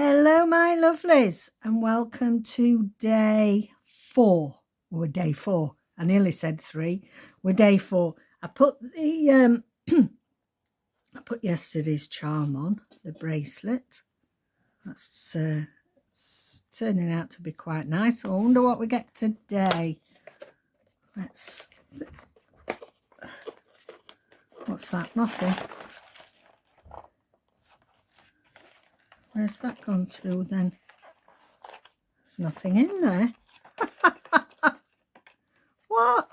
Hello, my lovelies, and welcome to day 4. We're day 4. I nearly said 3. We're day 4. I put the I put yesterday's charm on, the bracelet. That's it's turning out to be quite nice. I wonder what we get today. What's that? Nothing. Where's that gone to then? There's nothing in there. What?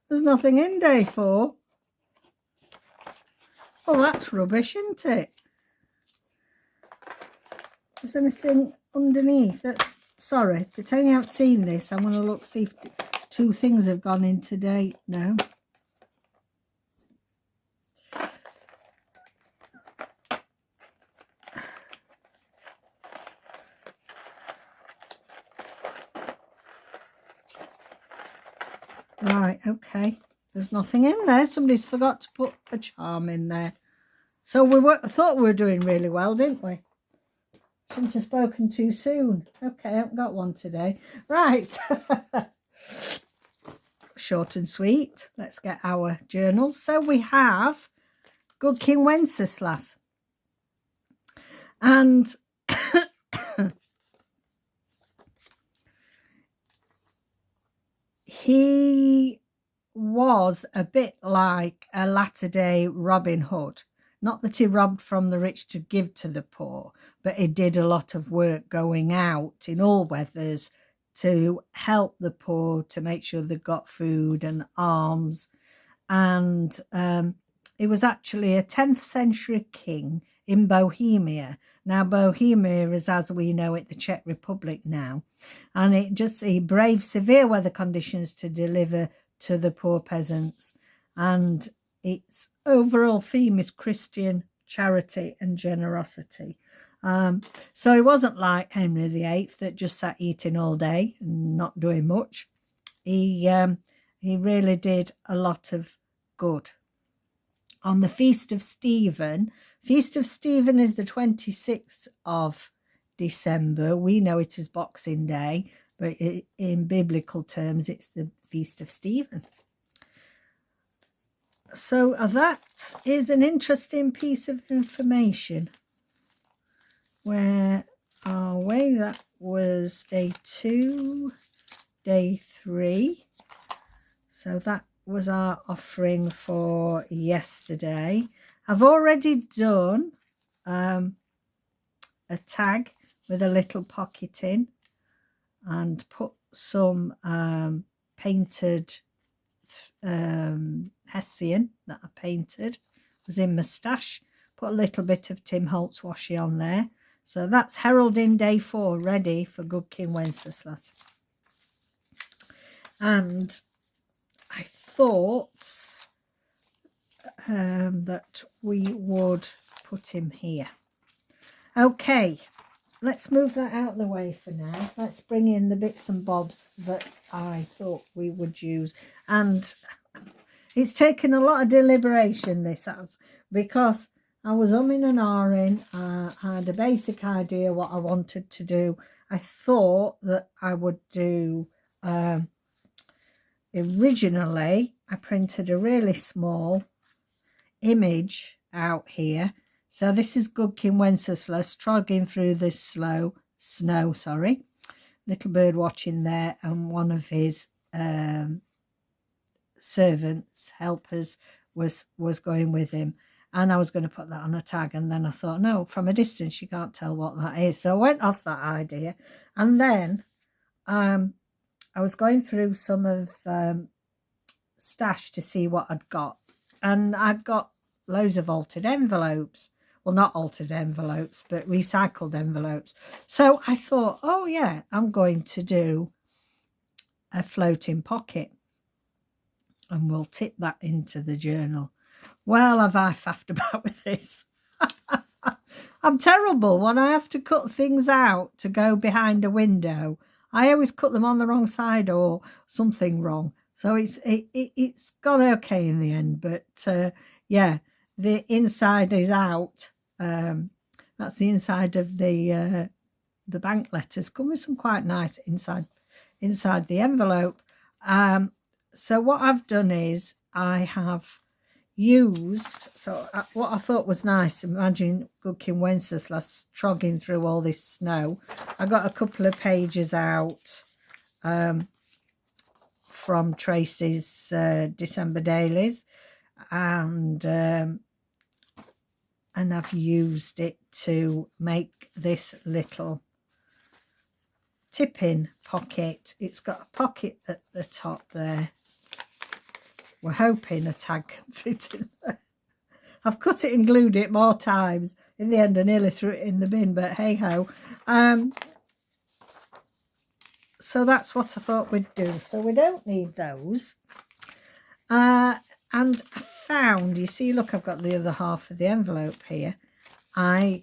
There's nothing in day 4. Well, that's rubbish, isn't it? Is there anything underneath? Sorry, pretend you haven't seen this. I'm going to look, see if 2 things have gone in today. No. Right, okay. There's nothing in there. Somebody's forgot to put a charm in there. So I thought we were doing really well, didn't we? Shouldn't have spoken too soon. Okay, I haven't got one today. Right. Short and sweet. Let's get our journal. So we have Good King Wenceslas. And he was a bit like a latter-day Robin Hood. Not that he robbed from the rich to give to the poor, but he did a lot of work going out in all weathers to help the poor, to make sure they got food and alms. And he was actually a 10th century king in Bohemia. Now, Bohemia is, as we know it, the Czech Republic now. And he braved severe weather conditions to deliver to the poor peasants. And its overall theme is Christian charity and generosity. So it wasn't like Henry VIII that just sat eating all day and not doing much. He really did a lot of good. On the Feast of Stephen is the 26th of December. We know it as Boxing Day, but in biblical terms, it's the Feast of Stephen. So that is an interesting piece of information. Where are we? That was day 2, day 3. So that was our offering for yesterday. I've already done a tag with a little pocket in and put some painted Hessian that I painted. It was in my stash. Put a little bit of Tim Holtz washi on there. So that's heralding day 4, ready for Good King Wenceslas. And I thought that we would put him here. Okay, let's move that out of the way for now. Let's bring in the bits and bobs that I thought we would use. And it's taken a lot of deliberation, this has, because I was umming and ahhing. I had a basic idea what I wanted to do. I thought that I would do, originally, I printed a really small image out here. So this is Good King Wenceslas trogging through this snow, little bird watching there, and one of his servants, helpers, was going with him. And I was going to put that on a tag, and then I thought, no, from a distance you can't tell what that is. So I went off that idea, and then I was going through some of stash to see what I'd got, and I'd got loads of altered envelopes. Well, not altered envelopes, but recycled envelopes. So I thought, oh yeah, I'm going to do a floating pocket, and we'll tip that into the journal. Well, have I faffed about with this? I'm terrible when I have to cut things out to go behind a window. I always cut them on the wrong side or something wrong. So it's gone okay in the end. But yeah, the inside is out. That's the inside of the bank letters. Come with some quite nice inside the envelope. So what I've done is I have used, what I thought was nice, imagine good King Wenceslas trogging through all this snow. I got a couple of pages out from Tracy's December dailies, and I've used it to make this little tip-in pocket. It's got a pocket at the top there. We're hoping a tag can fit in there. I've cut it and glued it more times. In the end, I nearly threw it in the bin, but hey-ho. So that's what I thought we'd do. So we don't need those. And I found, you see, look, I've got the other half of the envelope here. I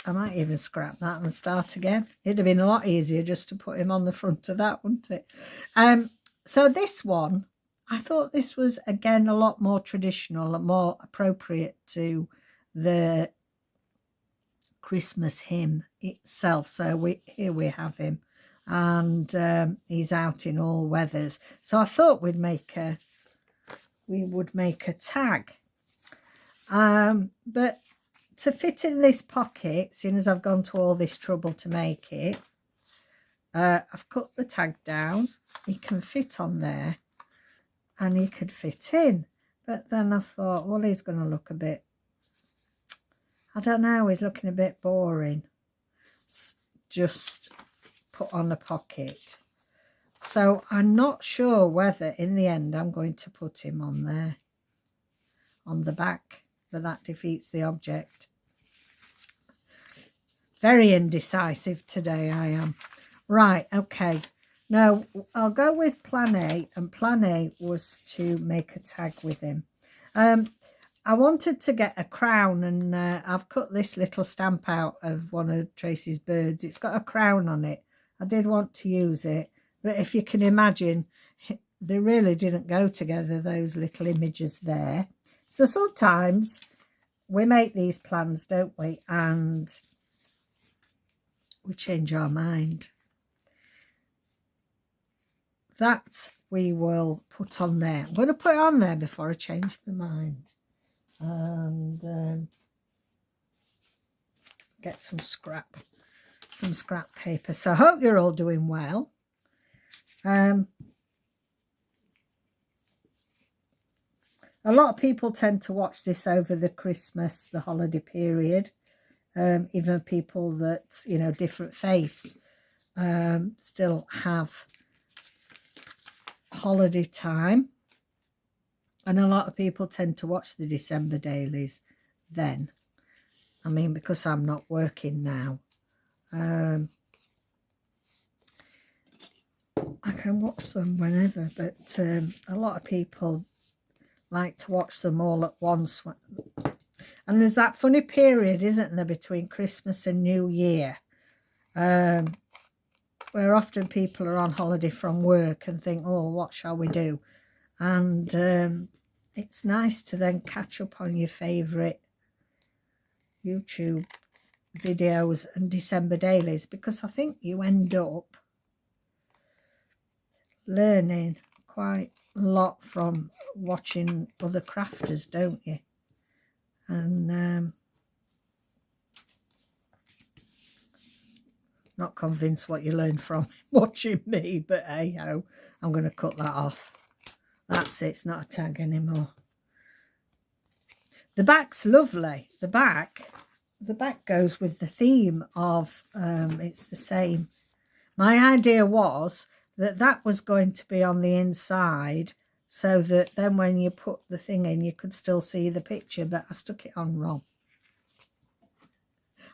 might even scrap that and start again. It'd have been a lot easier just to put him on the front of that, wouldn't it? So this one, I thought this was, again, a lot more traditional and more appropriate to the Christmas hymn itself. So here we have him, and he's out in all weathers. So I thought we would make a tag. But to fit in this pocket, seeing as I've gone to all this trouble to make it, I've cut the tag down. He can fit on there. And he could fit in. But then I thought, well, he's going to look a bit, I don't know, he's looking a bit boring. Just put on a pocket. So I'm not sure whether in the end I'm going to put him on there, on the back, but that defeats the object. Very indecisive today I am. Right, okay. Now, I'll go with plan A, and plan A was to make a tag with him. I wanted to get a crown, and I've cut this little stamp out of one of Tracy's birds. It's got a crown on it. I did want to use it, but if you can imagine, they really didn't go together, those little images there. So sometimes we make these plans, don't we? And we change our mind. That we will put on there. I'm going to put it on there before I change my mind. And get some scrap paper. So I hope you're all doing well. A lot of people tend to watch this over the holiday period. Even people that, you know, different faiths still have holiday time, and a lot of people tend to watch the December dailies then. I mean, because I'm not working now, I can watch them whenever, but a lot of people like to watch them all at once. And there's that funny period, isn't there, between Christmas and New Year, where often people are on holiday from work and think, oh, what shall we do? And it's nice to then catch up on your favourite YouTube videos and December dailies, because I think you end up learning quite a lot from watching other crafters, don't you? And not convinced what you learn from watching me, but hey ho, I'm going to cut that off. That's it, it's not a tag anymore. The back's lovely. The back goes with the theme of it's the same. My idea was that was going to be on the inside, so that then when you put the thing in, you could still see the picture, but I stuck it on wrong.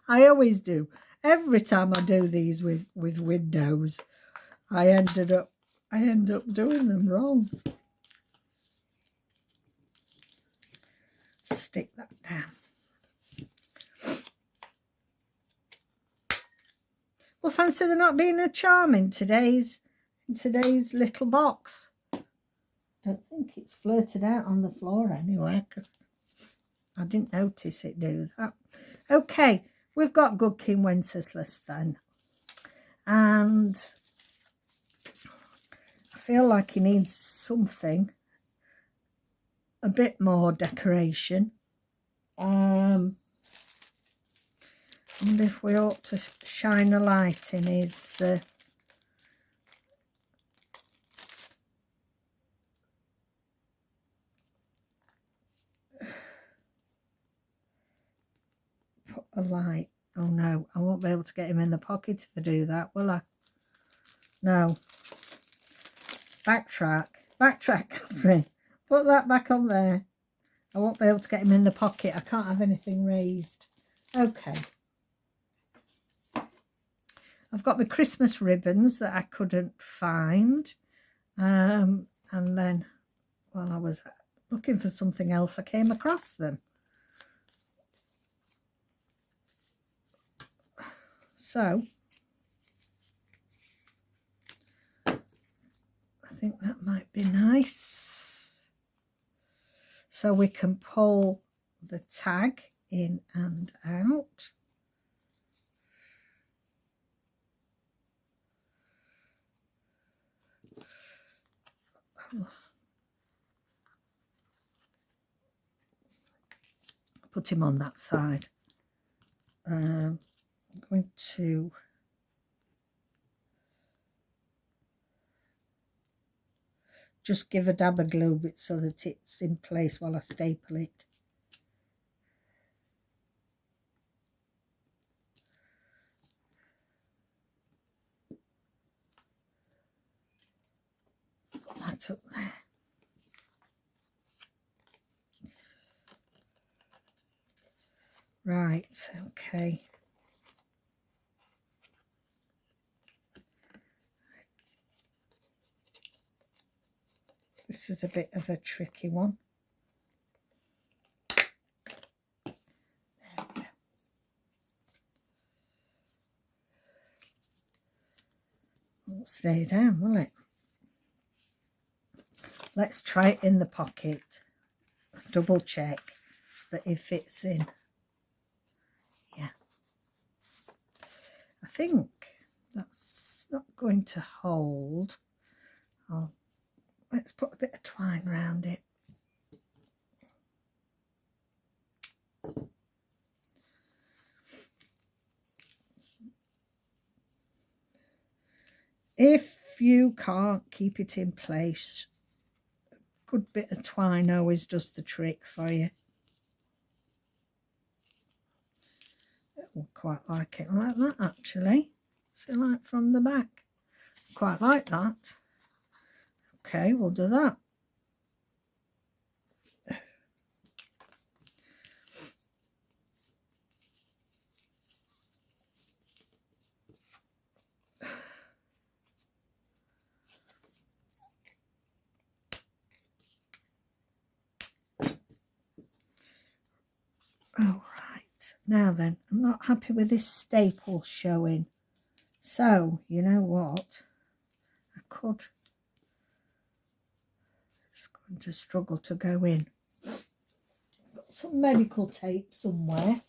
I always do. Every time I do these with windows, I end up doing them wrong. Stick that down. Well, fancy there not being a charm in today's little box. Don't think it's flirted out on the floor anywhere, because I didn't notice it do that. Okay, we've got good King Wenceslas then. And I feel like he needs something, a bit more decoration. And if we ought to shine a light in his put a light. Oh no, I won't be able to get him in the pocket if I do that, will I? No. Backtrack, Catherine. Put that back on there. I won't be able to get him in the pocket. I can't have anything raised. Okay. I've got my Christmas ribbons that I couldn't find. And then while I was looking for something else, I came across them. So I think that might be nice. So we can pull the tag in and out. Put him on that side. I'm going to just give a dab of glue bit so that it's in place while I staple it. Put that up there. Right, okay. This is a bit of a tricky one. There we go. Won't stay down, will it? Let's try it in the pocket. Double check that it fits in. Yeah. I think that's not going to hold. Let's put a bit of twine around it. If you can't keep it in place, a good bit of twine always does the trick for you. I would quite like it like that, actually. See, like from the back. Quite like that. Okay, we'll do that. All right, now then, I'm not happy with this staple showing. So, you know what? I could. It's going to struggle to go in. Got some medical tape somewhere.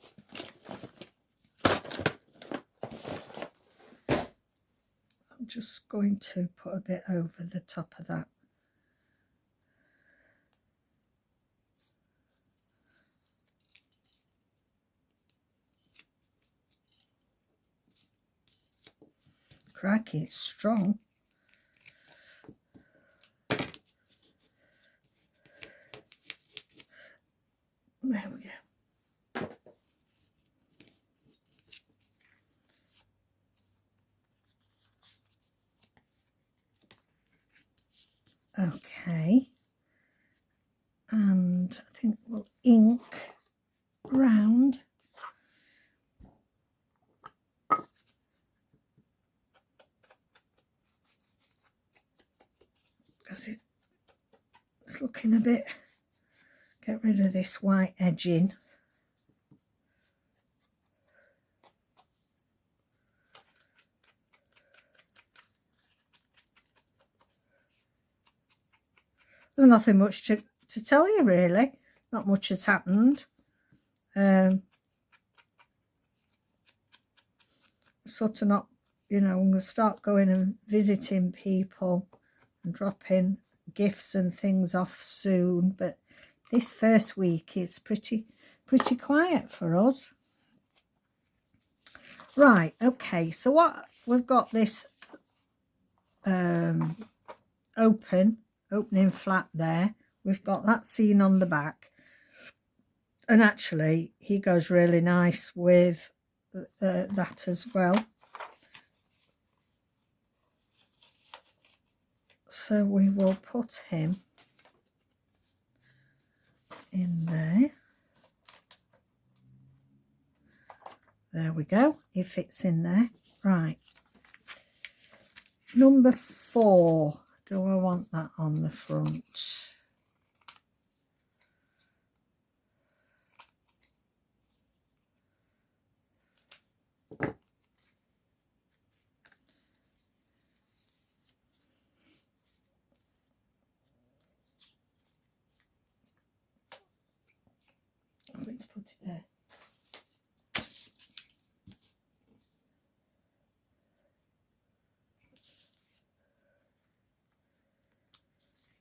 I'm just going to put a bit over the top of that. Crikey, it's strong. There we go. Okay. And I think we'll ink round. Because it's looking a bit, get rid of this white edging. There's nothing much to tell you, really. Not much has happened. sort of not, you know, I'm going to start going and visiting people and dropping gifts and things off soon. But this first week is pretty quiet for us. Right, okay, so what we've got this opening flap there. We've got that scene on the back, and actually he goes really nice with that as well. So we will put him in there. There we go, he fits in there. Right, number 4, do I want that on the front? I'm going to put it there.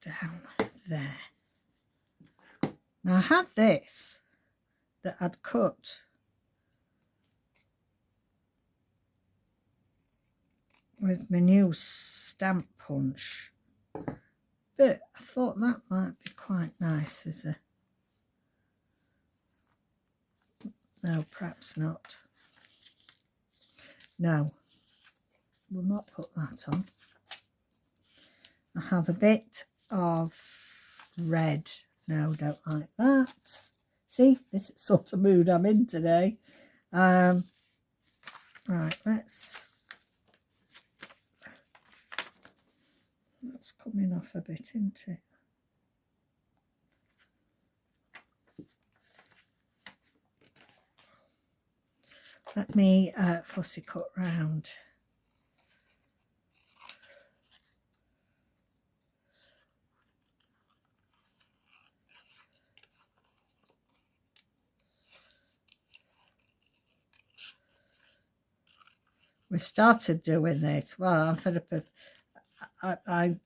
Down there. Now I had this that I'd cut with my new stamp punch, but I thought that might be quite nice as a, no, perhaps not. No, we'll not put that on. I have a bit of red. No, don't like that. See, this is sort of mood I'm in today. Right, that's coming off a bit, isn't it? Let me fussy cut round. We've started doing it. Well, I've had I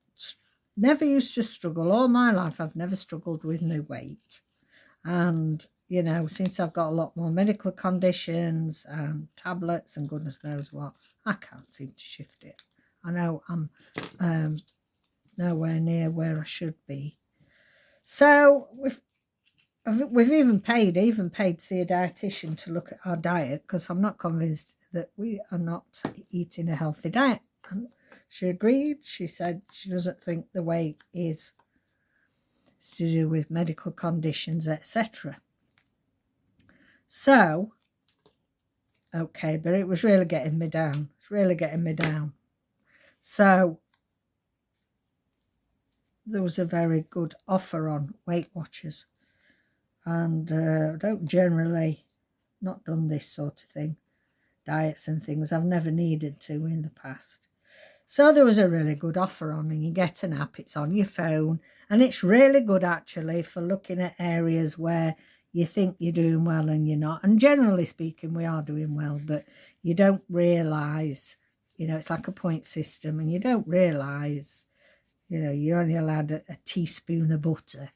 never used to struggle all my life. I've never struggled with my weight, and you know, since I've got a lot more medical conditions and tablets and goodness knows what, I can't seem to shift it. I know I'm nowhere near where I should be. So we've even paid to see a dietitian to look at our diet, because I'm not convinced that we are not eating a healthy diet. And she agreed. She said she doesn't think the weight is to do with medical conditions, etc. So, okay, but it was really getting me down. It's really getting me down. So there was a very good offer on Weight Watchers, and I don't generally not done this sort of thing, diets and things. I've never needed to in the past. So there was a really good offer on, and you get an app, it's on your phone, and it's really good actually for looking at areas where you think you're doing well and you're not. And generally speaking, we are doing well, but you don't realise, you know, it's like a point system, and you don't realise, you know, you're only allowed a teaspoon of butter,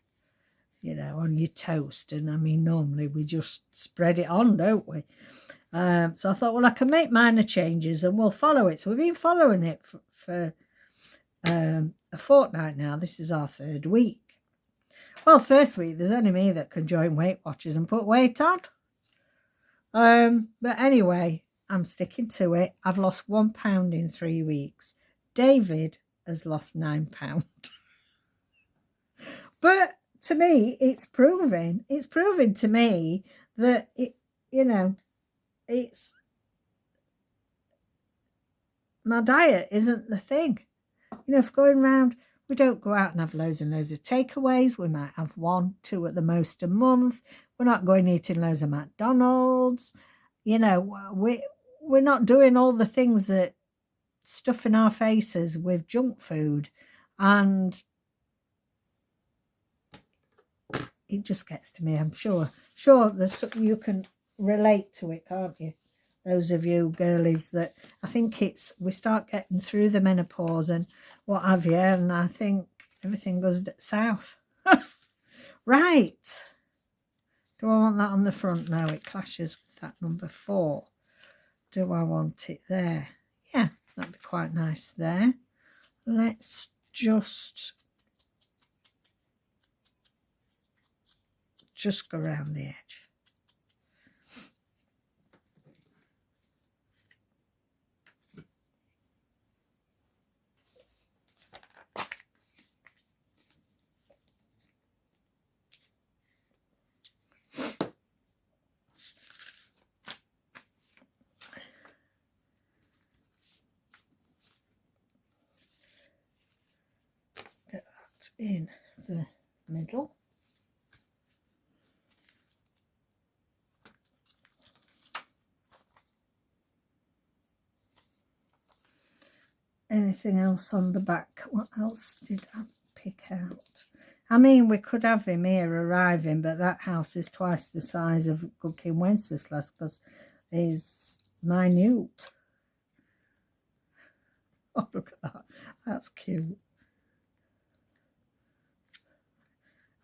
you know, on your toast. And I mean, normally we just spread it on, don't we? So I thought, well, I can make minor changes and we'll follow it. So we've been following it for a fortnight now. This is our 3rd week. Well, first week, there's only me that can join Weight Watchers and put weight on. But anyway, I'm sticking to it. I've lost 1 pound in 3 weeks. David has lost 9 pounds. But to me, it's proving to me that it, you know, it's my diet isn't the thing. You know, if going round, we don't go out and have loads and loads of takeaways. We might have 1, 2 at the most a month. We're not going eating loads of McDonald's. You know, we're not doing all the things that stuffing our faces with junk food, and it just gets to me. I'm sure there's something you can relate to it, can't you? those of you girlies that I think we start getting through the menopause and what have you, and I think everything goes south. Right. Do I want that on the front? No, it clashes with that number 4. Do I want it there? Yeah, that'd be quite nice there. Let's just go around the edge. Get that in the middle. Anything else on the back? What else did I pick out? I mean, we could have him here arriving, but that house is twice the size of Good King Wenceslas because he's minute. Oh, look at that. That's cute.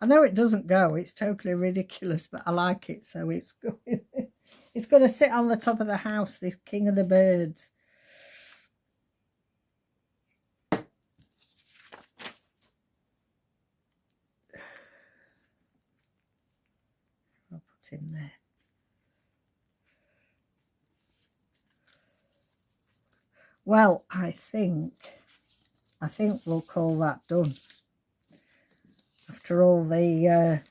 I know it doesn't go. It's totally ridiculous, but I like it, so it's going. It's going to sit on the top of the house, the king of the birds. I'll put him there. Well, I think we'll call that done. After all the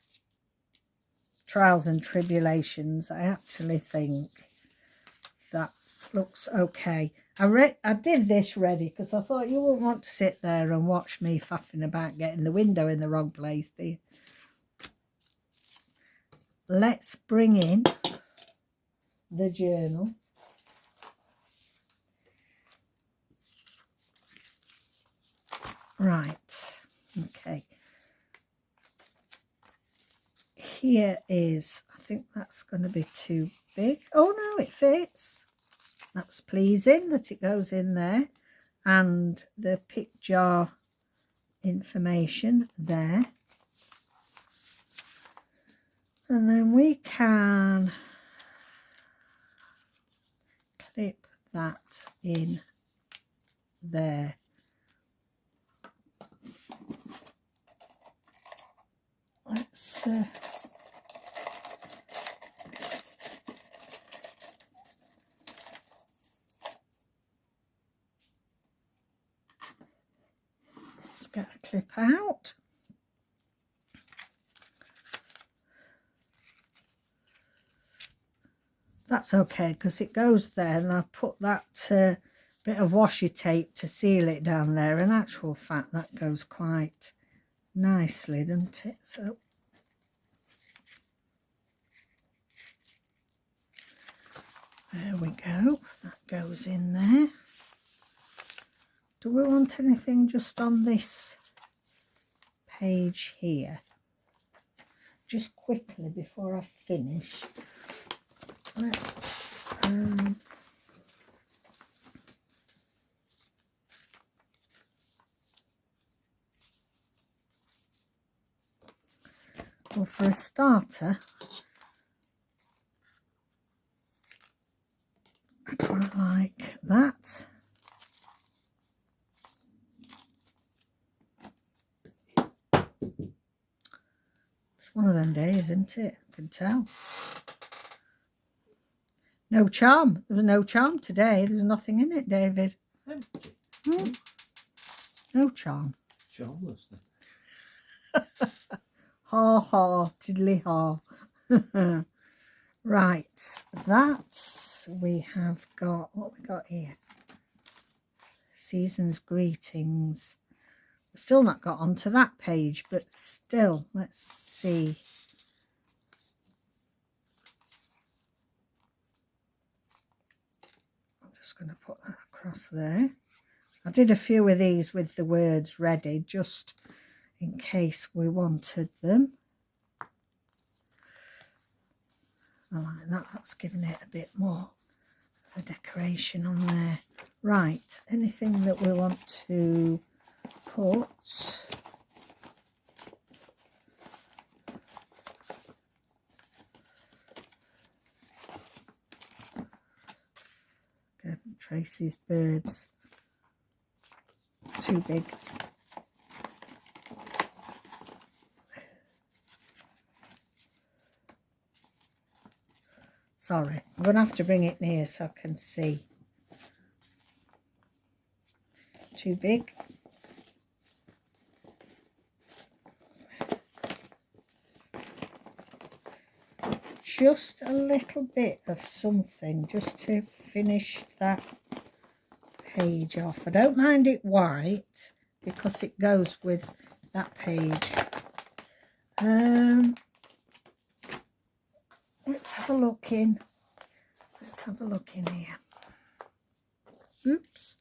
trials and tribulations, I actually think that looks okay. I did this ready because I thought you wouldn't want to sit there and watch me faffing about getting the window in the wrong place, do you? Let's bring in the journal. Right, okay. Here is, I think that's going to be too big. Oh no, it fits. That's pleasing that it goes in there. And the pick jar information there. And then we can clip that in there. Let's get a clip out. That's okay because it goes there, and I put that bit of washi tape to seal it down there. In actual fact, that goes quite nicely, doesn't it? So there we go. That goes in there. Do we want anything just on this page here? Just quickly before I finish, let's well, for a starter, I quite like that. It's one of them days, isn't it? I can tell. No charm. There was no charm today. There was nothing in it, David. Hmm? No charm. Charmless. Ha ha, tiddly ha. Right, that's, we have got, what we got here? Season's greetings. We've still not got onto that page, but still, let's see. I'm just going to put that across there. I did a few of these with the words ready, just in case we wanted them. I like that, that's giving it a bit more decoration on there. Right, anything that we want to put. Okay, Tracie's birds. Too big. Sorry, I'm going to have to bring it near so I can see. Too big. Just a little bit of something just to finish that page off. I don't mind it white because it goes with that page. Let's have a look in. Let's have a look in here. Oops.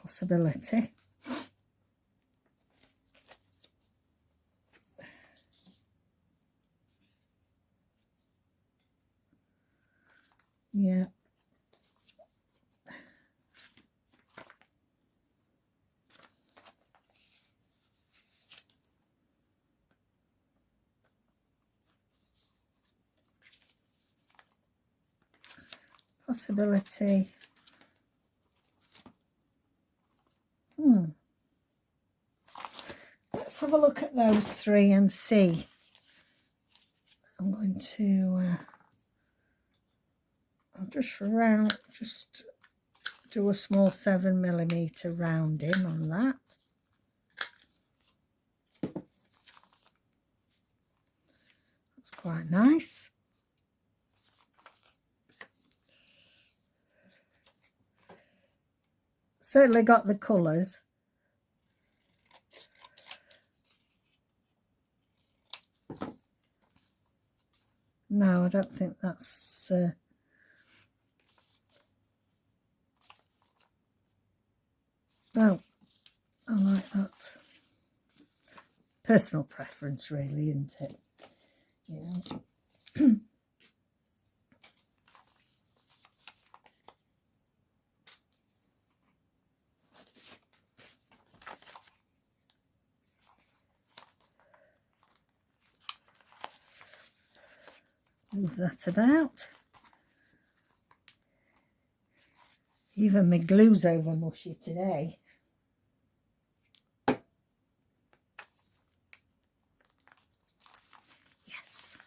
Possibility. Yeah. Possibility. Let's have a look at those three and see. I'm going to I'll just do a small 7mm rounding on that. That's quite nice. Certainly got the colours. No, I don't think that's oh, I like that. Personal preference really, isn't it? Yeah. Move that about. Even my glue's over mushy today. Yes.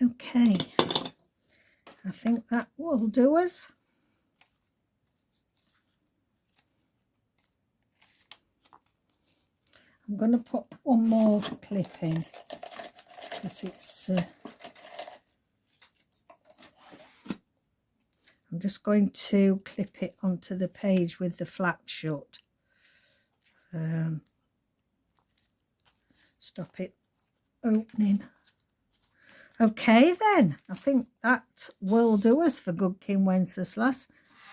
Okay. I think that will do us. I'm going to put one more clip in because it's I'm just going to clip it onto the page with the flap shut. Stop it opening. Okay then, I think that will do us for Good King Wenceslas.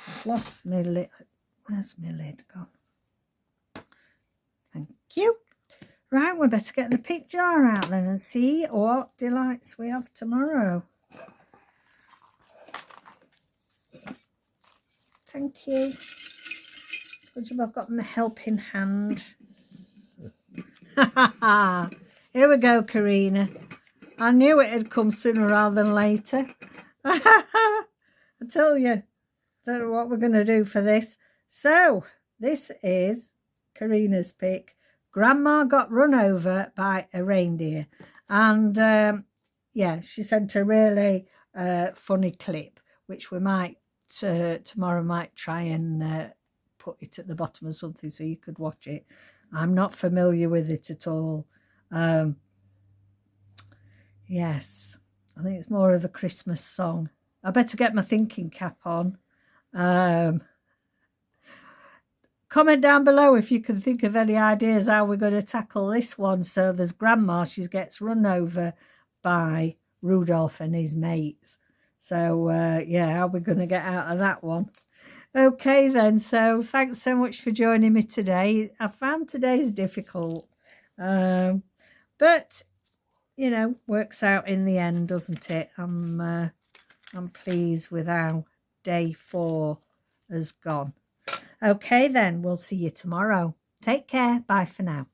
I've lost my lid. Where's my lid gone? Thank you. Right, we better get the pick jar out then and see what delights we have tomorrow. Thank you. Good job I've got my helping hand. Here we go, Karina. I knew it had come sooner rather than later. I tell you, don't know what we're going to do for this. So, this is Karina's pick. Grandma got run over by a reindeer. And, yeah, she sent a really funny clip, which we might, tomorrow might try and put it at the bottom of something so you could watch it. I'm not familiar with it at all. Yes, I think it's more of a Christmas song. I better get my thinking cap on. Comment down below if you can think of any ideas how we're going to tackle this one. So there's Grandma, she gets run over by Rudolph and his mates. So, yeah, how are we going to get out of that one? Okay then, so thanks so much for joining me today. I found today's difficult, but you know, works out in the end, doesn't it? I'm pleased with how day 4 has gone. Okay then, we'll see you tomorrow. Take care. Bye for now.